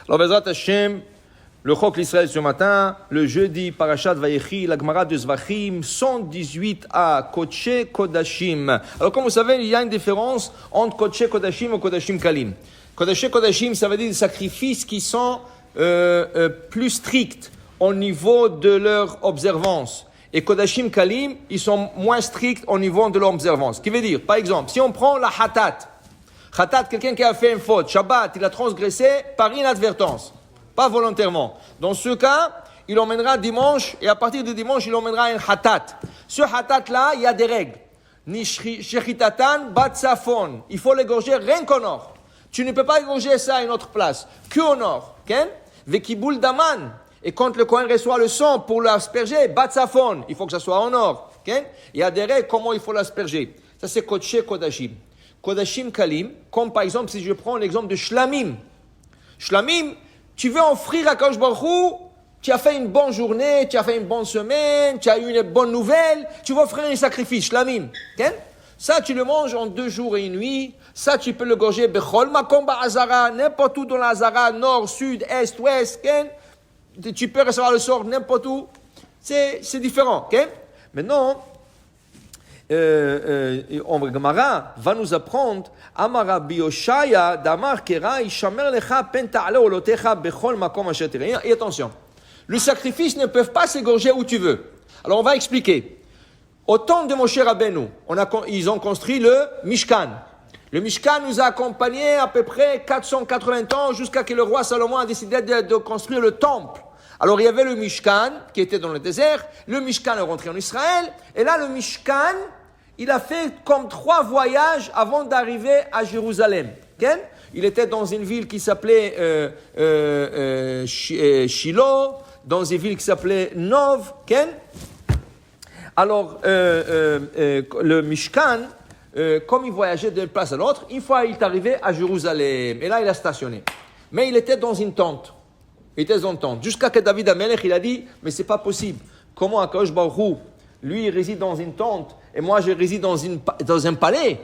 Alors, Bezrat Hashem, le Chok l'Israël ce matin, le jeudi, Parashat Vayechi, la Gemara de Zvachim, 118a, Kodesh Kodashim. Alors, comme vous savez, il y a une différence entre Kodesh Kodashim et Kodashim Kalim. Kodesh Kodashim, ça veut dire des sacrifices qui sont plus stricts au niveau de leur observance. Et Kodashim Kalim, ils sont moins stricts au niveau de leur observance. Ce qui veut dire, par exemple, si on prend la Hatat, Hatat, quelqu'un qui a fait une faute, Shabbat, il a transgressé par inadvertance, pas volontairement. Dans ce cas, il emmènera dimanche, et à partir de dimanche, il emmènera un Hatat. Ce Hatat-là, il y a des règles. Ni Shechitatan, Batsafon. Il faut l'égorger rien qu'au nord. Tu ne peux pas égorger ça à une autre place, qu'au nord. Vekibul Daman. Et quand le Kohen reçoit le sang pour l'asperger, Batsafon, il faut que ça soit au nord. Il y a des règles comment il faut l'asperger. Ça, c'est Kodesh Kodashim. Kodashim Kalim, comme par exemple, si je prends l'exemple de Shlamim. Shlamim, tu veux offrir à Kadosh Baruch Hu, tu as fait une bonne journée, tu as fait une bonne semaine, tu as eu une bonne nouvelle, tu veux offrir un sacrifice, Shlamim. Ça, tu le manges en 2 jours et 1 nuit. Ça, tu peux le gorger Bechol Makom Ba'azara, n'importe où dans la Hazara, nord, sud, est, ouest. Tu peux recevoir le sort n'importe où. C'est différent. Maintenant, Gemara va nous apprendre Amara Bioshaya Damar Kera Ishamer Lecha Pen Ta'ale Olotecha Bechol Makom Asher Tirei. Et attention, les sacrifices ne peuvent pas s'égorger où tu veux. Alors on va expliquer. Au temps de Moshe Rabbeinu, ils ont construit le Mishkan. Le Mishkan nous a accompagnés à peu près 480 ans jusqu'à ce que le roi Salomon a décidé de construire le temple. Alors il y avait le Mishkan qui était dans le désert, le Mishkan est rentré en Israël, et là le Mishkan, il a fait comme 3 voyages avant d'arriver à Jérusalem. Il était dans une ville qui s'appelait Shiloh, dans une ville qui s'appelait Nov. Alors le Mishkan, comme il voyageait d'une place à l'autre, une fois il est arrivé à Jérusalem, et là il a stationné. Mais il était dans une tente. Il était dans une tente. Jusqu'à que David Amelech, il a dit, mais c'est pas possible. Comment Akadosh Baruch Hu, lui, il réside dans une tente, et moi, je réside dans un palais.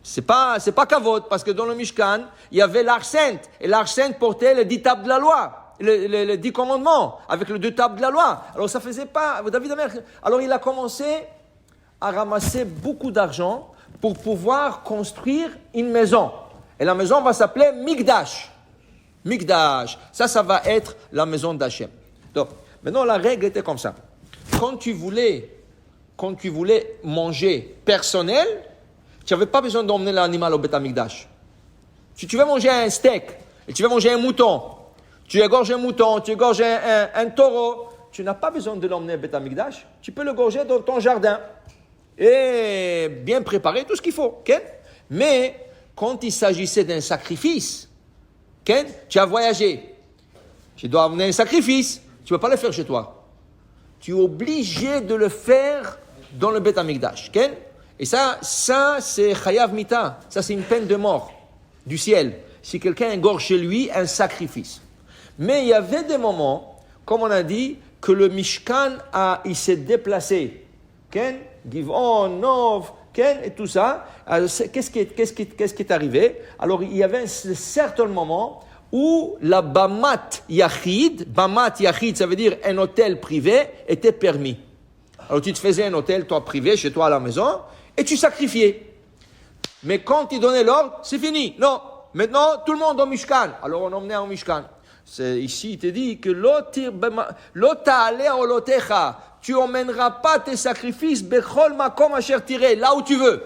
C'est pas kavod, parce que dans le Mishkan, il y avait l'Arche Sainte, et l'Arche Sainte portait les 10 tables de la loi, les 10 commandements, avec les 2 tables de la loi. Alors ça faisait pas, David Amelech. Alors il a commencé à ramasser beaucoup d'argent pour pouvoir construire une maison. Et la maison va s'appeler Mikdash. Mikdash, ça va être la maison d'Hachem. Donc, maintenant la règle était comme ça. Quand tu voulais manger personnel, tu n'avais pas besoin d'emmener l'animal au Beth Amikdash. Si tu veux manger un steak, et tu veux manger un mouton, tu égorges un mouton, tu égorges un taureau, tu n'as pas besoin de l'emmener au Beth Amikdash. Tu peux le gorger dans ton jardin. Et bien préparer tout ce qu'il faut. Mais, quand il s'agissait d'un sacrifice, tu as voyagé, tu dois amener un sacrifice, tu ne peux pas le faire chez toi. Tu es obligé de le faire dans le Beth Amikdash. Et ça c'est Chayav Mita, ça c'est une peine de mort du ciel. Si quelqu'un égorge chez lui un sacrifice. Mais il y avait des moments, comme on a dit, que le Mishkan il s'est déplacé. Givon, Nov, et tout ça. Alors, qu'est-ce qui est arrivé? Alors, il y avait un certain moment où la Bamat Yachid, ça veut dire un hôtel privé, était permis. Alors, tu te faisais un hôtel, toi, privé, chez toi à la maison, et tu sacrifiais. Mais quand il donnait l'ordre, c'est fini. Non, maintenant, tout le monde au Mishkan. Alors, on emmenait au Mishkan. Ici, il te dit que tu emmèneras pas tes sacrifices bechol makom asher tirei, là où tu veux.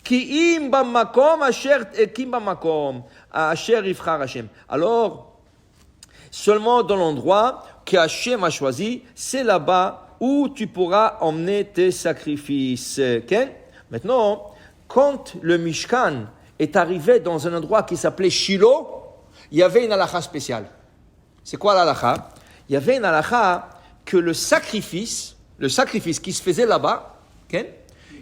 Ki im bamakom asher yivchar Hashem. Alors, seulement dans l'endroit que Hashem a choisi, c'est là-bas où tu pourras emmener tes sacrifices. Maintenant, quand le Mishkan est arrivé dans un endroit qui s'appelait Shiloh, il y avait une halakha spéciale. C'est quoi l'halakha? Il y avait une halakha que le sacrifice qui se faisait là-bas,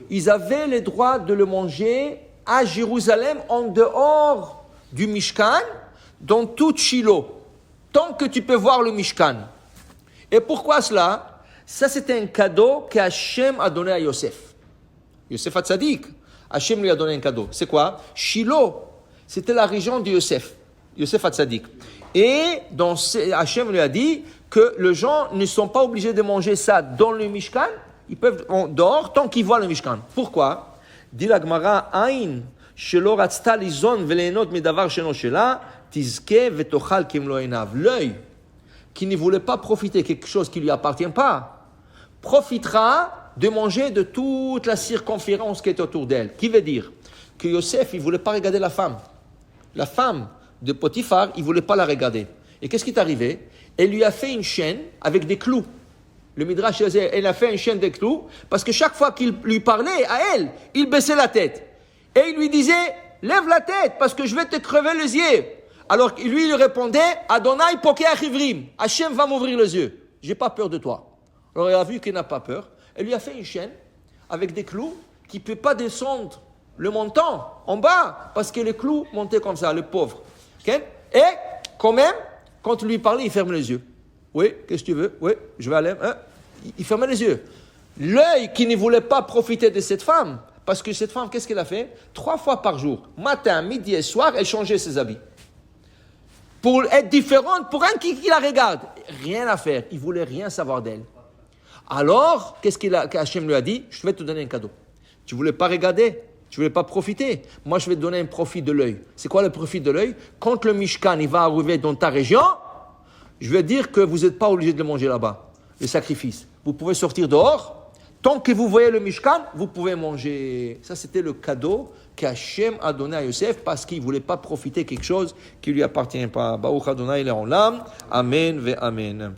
ils avaient le droit de le manger à Jérusalem, en dehors du Mishkan, dans tout Shiloh, tant que tu peux voir le Mishkan. Et pourquoi cela? Ça, c'était un cadeau qu'Hachem a donné à Yosef. Yosef Hatzadik, Hachem lui a donné un cadeau. C'est quoi? Shiloh, c'était la région de Yosef Hatzadik. Et Hachem lui a dit que les gens ne sont pas obligés de manger ça dans le Mishkan, ils peuvent dehors tant qu'ils voient le Mishkan. Pourquoi? Dit la Gemara, Ain, shelo ratzta lizon velehenot medavar sheno shela, tizke vetochal kimlo einav. L'œil qui ne voulait pas profiter de quelque chose qui ne lui appartient pas, profitera de manger de toute la circonférence qui est autour d'elle. Qui veut dire que Yosef, il ne voulait pas regarder la femme. La femme de Potiphar, il ne voulait pas la regarder. Et qu'est-ce qui est arrivé? Elle lui a fait une chaîne avec des clous. Le Midrash, elle a fait une chaîne de clous, parce que chaque fois qu'il lui parlait à elle, il baissait la tête. Et il lui disait, lève la tête, parce que je vais te crever les yeux. Alors lui, il répondait, Adonai pokeh achivrim, Hachem va m'ouvrir les yeux. J'ai pas peur de toi. Alors il a vu qu'il n'a pas peur. Elle lui a fait une chaîne avec des clous qui ne peut pas descendre le montant en bas, parce que les clous montaient comme ça, le pauvre. Okay? Et quand même, quand il lui parlait, il fermait les yeux. Oui, qu'est-ce que tu veux? Oui, je vais aller. Hein? Il fermait les yeux. L'œil qui ne voulait pas profiter de cette femme, parce que cette femme, qu'est-ce qu'elle a fait? 3 fois par jour, matin, midi et soir, elle changeait ses habits. Pour être différente, pour un qui la regarde. Rien à faire, il ne voulait rien savoir d'elle. Alors, qu'est-ce qu'Hachem lui a dit? Je vais te donner un cadeau. Tu ne voulais pas regarder? Tu ne voulais pas profiter? Moi, je vais te donner un profit de l'œil. C'est quoi le profit de l'œil? Quand le Mishkan il va arriver dans ta région, je vais dire que vous n'êtes pas obligé de le manger là-bas, le sacrifice. Vous pouvez sortir dehors. Tant que vous voyez le Mishkan, vous pouvez manger. Ça, c'était le cadeau qu'Hachem a donné à Yosef parce qu'il ne voulait pas profiter de quelque chose qui ne lui appartient pas. Baruch Adonai Le'olam. Amen ve Amen.